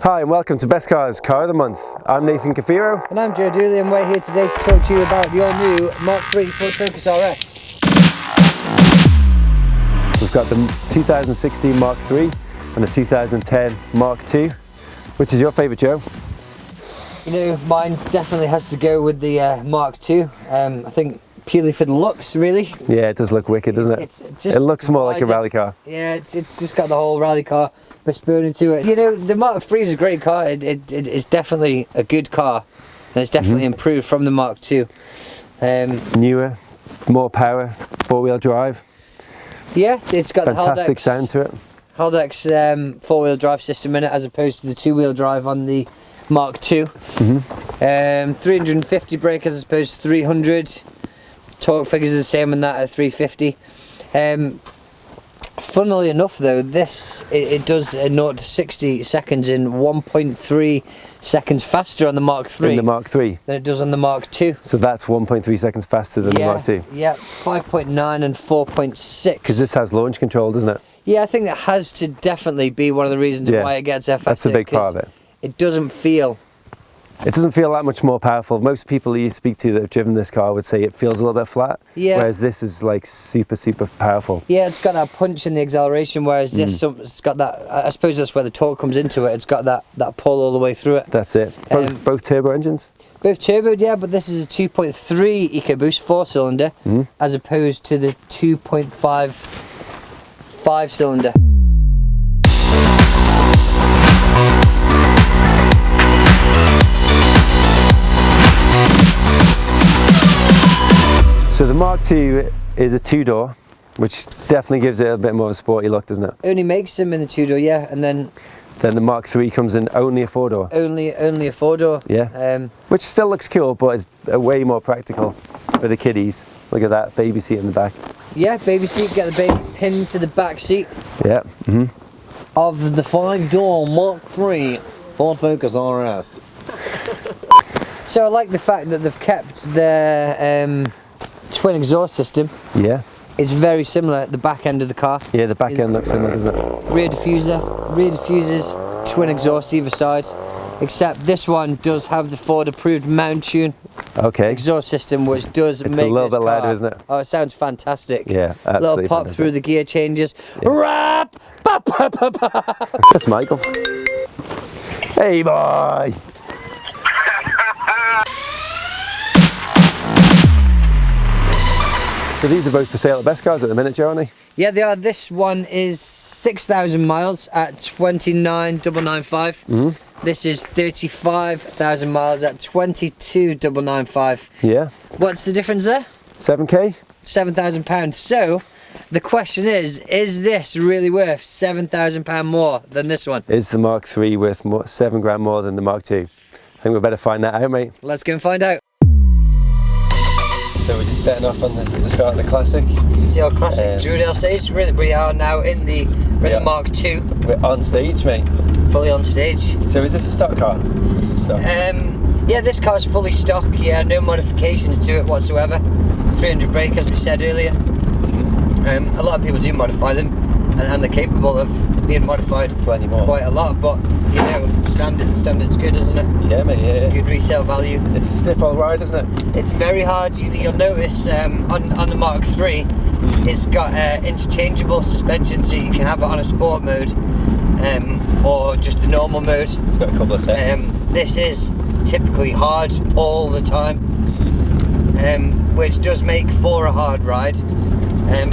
Hi and welcome to Best Cars Car of the Month. I'm Nathan Cafiro. And I'm Druidale, and we're here today to talk to you about the all-new Mk3 Ford Focus RS. We've got the 2016 Mk3 and the 2010 Mk2. Which is your favourite, Joe? You know, mine definitely has to go with the Mk2. I think purely for the looks, really. Yeah, it does look wicked, doesn't it? It looks more like a rally car. Yeah, it's just got the whole rally car bespoon into it. You know, the Mk3 is a great car. It's definitely a good car, and it's definitely improved from the Mk2. Newer, more power, four-wheel drive. Yeah, it's got fantastic the sound to it. Haldex four-wheel drive system in it, as opposed to the two-wheel drive on the Mk2. 350 brake as opposed to 300. Torque figures are the same on that at 350. Funnily enough though, this it does 0 to 60 seconds in 1.3 seconds faster on the Mk3 in the Mk3 than it does on the Mk2. So that's 1.3 seconds faster than the Mk2. Yeah, 5.9 and 4.6. Because this has launch control, doesn't it? Yeah, I think that has to definitely be one of the reasons why it gets FSA. That's a big part of it. It doesn't feel that much more powerful. Most people you speak to that have driven this car would say it feels a little bit flat. Yeah. Whereas this is like super powerful. Yeah, it's got that punch in the acceleration, whereas this, it's got that, I suppose that's where the torque comes into it. It's got that pull all the way through it. That's it. Both turbo engines? Both turboed, yeah, but this is a 2.3 EcoBoost 4-cylinder as opposed to the 2.5 5-cylinder. So the Mk2 is a two-door, which definitely gives it a bit more of a sporty look, doesn't it? Only makes them in the two-door, yeah, and then the Mk3 comes in only a four-door. Only a four-door. Yeah. Which still looks cool, but it's way more practical for the kiddies. Look at that baby seat in the back. Yeah, baby seat. Get the baby pinned to the back seat. Yeah. Of the 5-door Mk3 Ford Focus RS. So I like the fact that they've kept their twin exhaust system. Yeah. It's very similar at the back end of the car. Yeah, the back end looks similar, doesn't it? Rear diffusers, twin exhaust either side. Except this one does have the Ford approved mount tune exhaust system, which does make a little bit louder, car, isn't it? Oh, it sounds fantastic. Yeah, absolutely. Little pop through the gear changes. Yeah. That's Michael. Hey, boy. So these are both for sale at Best Cars at the minute, Joe, aren't they? Yeah, they are. This one is 6,000 miles at 29,995. This is 35,000 miles at 22,995. Yeah. What's the difference there? 7k? £7,000. So the question is this really worth £7,000 more than this one? Is the Mk3 worth £7 grand more than the Mk2? I think we better find that out, mate. Let's go and find out. So we're just setting off on the start of the Classic. It's the old Classic Druidale stage. We are now in the Mk2. We're on stage, mate. Fully on stage. So is this a stock car? This is stock. Yeah, this car is fully stock. Yeah, no modifications to it whatsoever. 300 brake, as we said earlier. A lot of people do modify them, and they're capable of being modified plenty more. Quite a lot, but you know, standard's good, isn't it? Yeah, mate, yeah. Good resale value. It's a stiff old ride, isn't it? It's very hard. You'll notice on the Mk3, it's got interchangeable suspension, so you can have it on a sport mode or just the normal mode. It's got a couple of settings. This is typically hard all the time, which does make for a hard ride,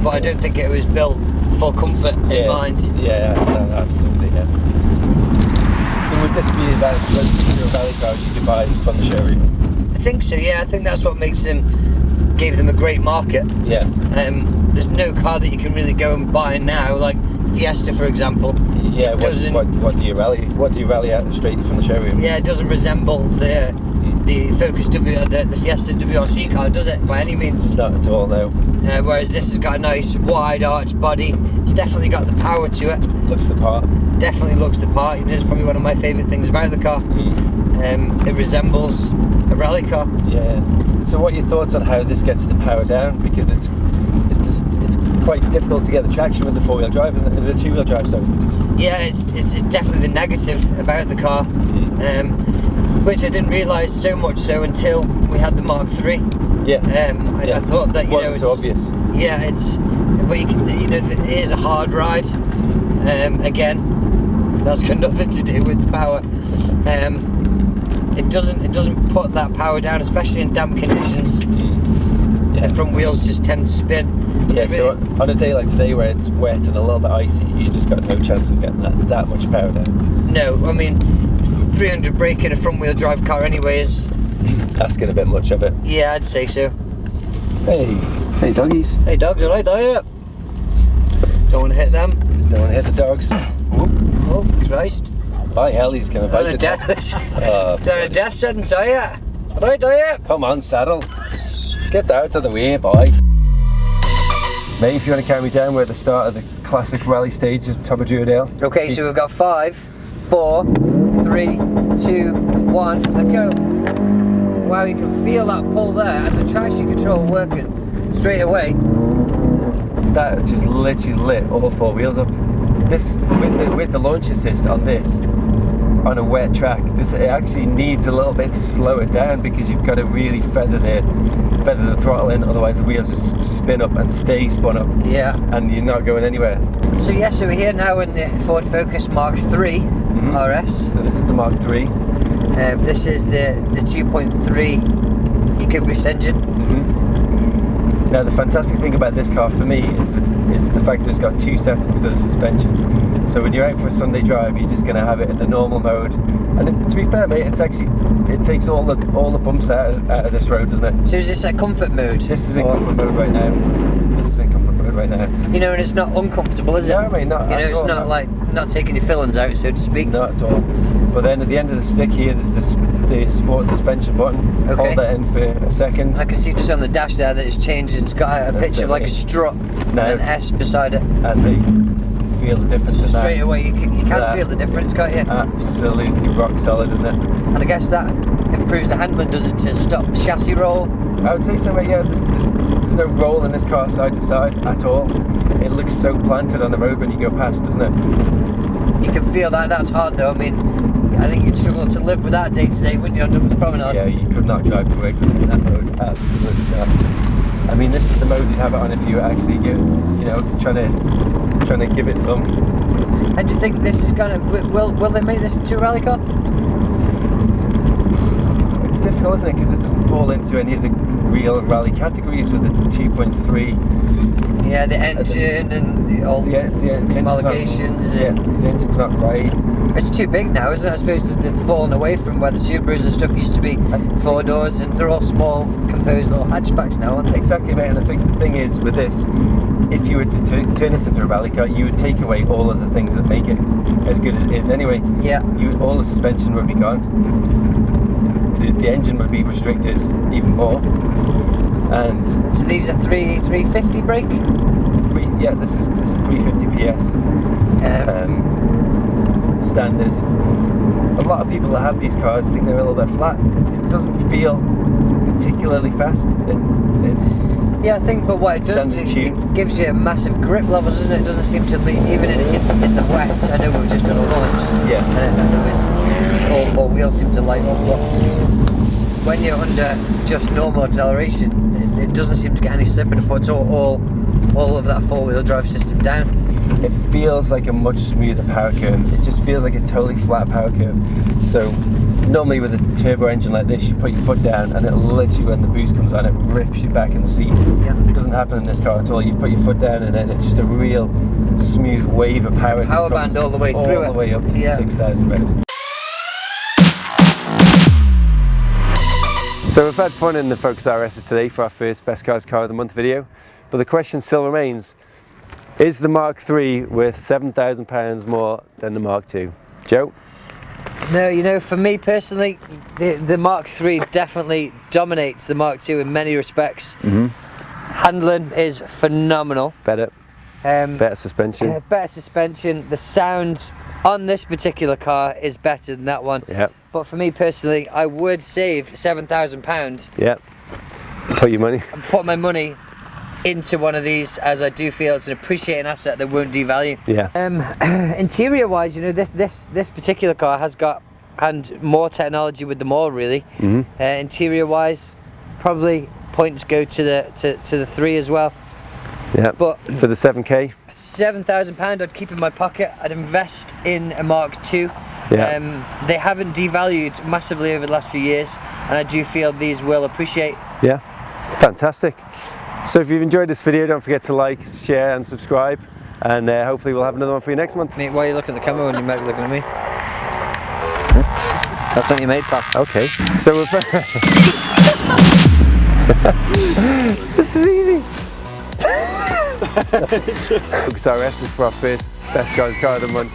but I don't think it was built for comfort in mind. Yeah, no, absolutely, yeah. So would this be about as close to a rally car as you could buy from the showroom? I think so, yeah. I think that's what gave them a great market. Yeah. There's no car that you can really go and buy now, like Fiesta, for example. Yeah. What do you rally out straight from the showroom? Yeah, it doesn't resemble the Focus the Fiesta WRC car, does it? By any means. Not at all, no. Whereas this has got a nice wide arch body. It's definitely got the power to it. Looks the part. Definitely looks the part. You know, it's probably one of my favourite things about the car. It resembles a rally car. Yeah. So what are your thoughts on how this gets the power down? Because it's quite difficult to get the traction with the four-wheel drive, isn't it? The two-wheel drive, so. Yeah, it's definitely the negative about the car, which I didn't realise so much so until we had the Mk3. Yeah. I thought that, you know, wasn't so obvious. Yeah, but you can, you know, it is a hard ride. Again, that's got nothing to do with the power. It doesn't put that power down, especially in damp conditions. Yeah. The front wheels just tend to spin. Yeah, so on a day like today where it's wet and a little bit icy, you just got no chance of getting that much power down. No, I mean, 300 brake in a front wheel drive car anyway is asking a bit much of it. Yeah, I'd say so. Hey doggies. Hey dogs, alright, are you? Don't want to hit them. Don't want to hit the dogs. Oh, Christ. By hell, he's going to bite the dog. They're a death sentence, are you? Right, are you? Come on, saddle. Get out of the way, boy. Mate, if you want to carry me down, we're at the start of the classic rally stage at top of Druidale. Okay, so we've got 5, 4, 3, 2, 1, let's go. Wow, you can feel that pull there and the traction control working straight away. That just literally lit all 4 wheels up. This, with the launch assist on this, on a wet track, it actually needs a little bit to slow it down because you've got to really feather the throttle in, otherwise the wheels just spin up and stay spun up. Yeah. And you're not going anywhere. So yeah, so we're here now in the Ford Focus Mk3 RS. So this is the Mk3. This is the 2.3 EcoBoost engine. Now the fantastic thing about this car for me is the fact that it's got 2 settings for the suspension. So when you're out for a Sunday drive, you're just going to have it in the normal mode. And to be fair, mate, it takes all the bumps out of this road, doesn't it? So is this a comfort mode? This is in comfort mode right now. You know, and it's not uncomfortable, is it? No, mate, not at all. You know, it's not like not taking your fillings out, so to speak. Not at all. But then at the end of the stick here, there's the sport suspension button. Okay. Hold that in for a second. I can see just on the dash there that it's changed. It's got a picture of like a strut and an S beside it. And they feel the difference in that. Straight away, you can feel the difference, can't you? Absolutely rock solid, isn't it? And I guess that improves the handling, does it, to stop the chassis roll? I would say so, mate. Yeah, there's no roll in this car side to side at all. It looks so planted on the road when you go past, doesn't it? You can feel that. That's hard though. I mean, I think you'd struggle to live with that day to day, wouldn't you, on Douglas Promenade? Yeah, you could not drive to work in that mode. Absolutely not. I mean, this is the mode you'd have it on if you were actually trying to give it some. And do you think this is gonna will they make this into a rally car? It's difficult, isn't it? Because it doesn't fall into any of the real rally categories with the 2.3. Yeah, the engine and all the homologations. Yeah, the engine's not right. It's too big now, isn't it? I suppose they've fallen away from where the Subarus and stuff used to be 4 doors, and they're all small, composed little hatchbacks now, aren't they? Exactly, mate. And I think the thing is with this, if you were to turn this into a rally car, you would take away all of the things that make it as good as it is anyway. Yeah. All the suspension would be gone. The engine would be restricted even more. And so these are 350 brake? Yeah, this is 350 PS. Standard. A lot of people that have these cars think they're a little bit flat. It doesn't feel particularly fast. Yeah, I think, but what it does, it gives you massive grip levels, doesn't it? It doesn't seem to leave, even in the wet. I know we've just done a launch. Yeah. And there was all 4 wheels seem to light up. But when you're under just normal acceleration, it doesn't seem to get any slip, and it puts all of that 4-wheel drive system down. It feels like a much smoother power curve. It just feels like a totally flat power curve. So normally with a turbo engine like this, you put your foot down and it literally, when the boost comes on, it rips you back in the seat. Yeah. It doesn't happen in this car at all. You put your foot down and then it's just a real smooth wave of power. Power band all the way through it. All the way up to 6,000 revs. So we've had fun in the Focus RS today for our first Best Cars Car of the Month video, but the question still remains, is the Mk3 worth £7,000 more than the Mk2? Joe? No, you know, for me personally, the Mk3 definitely dominates the Mk2 in many respects. Handling is phenomenal. Better suspension. Better suspension. The sound on this particular car is better than that one. Yeah. But for me personally, I would save £7,000. Yeah. Put your money. And put my money into one of these, as I do feel it's an appreciating asset that won't devalue. Yeah. Interior wise, you know, this particular car has got more technology with them all, really. Interior wise, probably points go to the 3 as well. Yeah. But for the 7K, £7,000 I'd keep in my pocket. I'd invest in a Mk2. Yeah. They haven't devalued massively over the last few years, and I do feel these will appreciate. Yeah, fantastic. So if you've enjoyed this video, don't forget to like, share and subscribe, and hopefully we'll have another one for you next month. Mate, why are you looking at the camera when you might be looking at me? That's not your mate, pal. Okay, so we're this is easy. Mk2 RS is for our first Best Cars car of the month.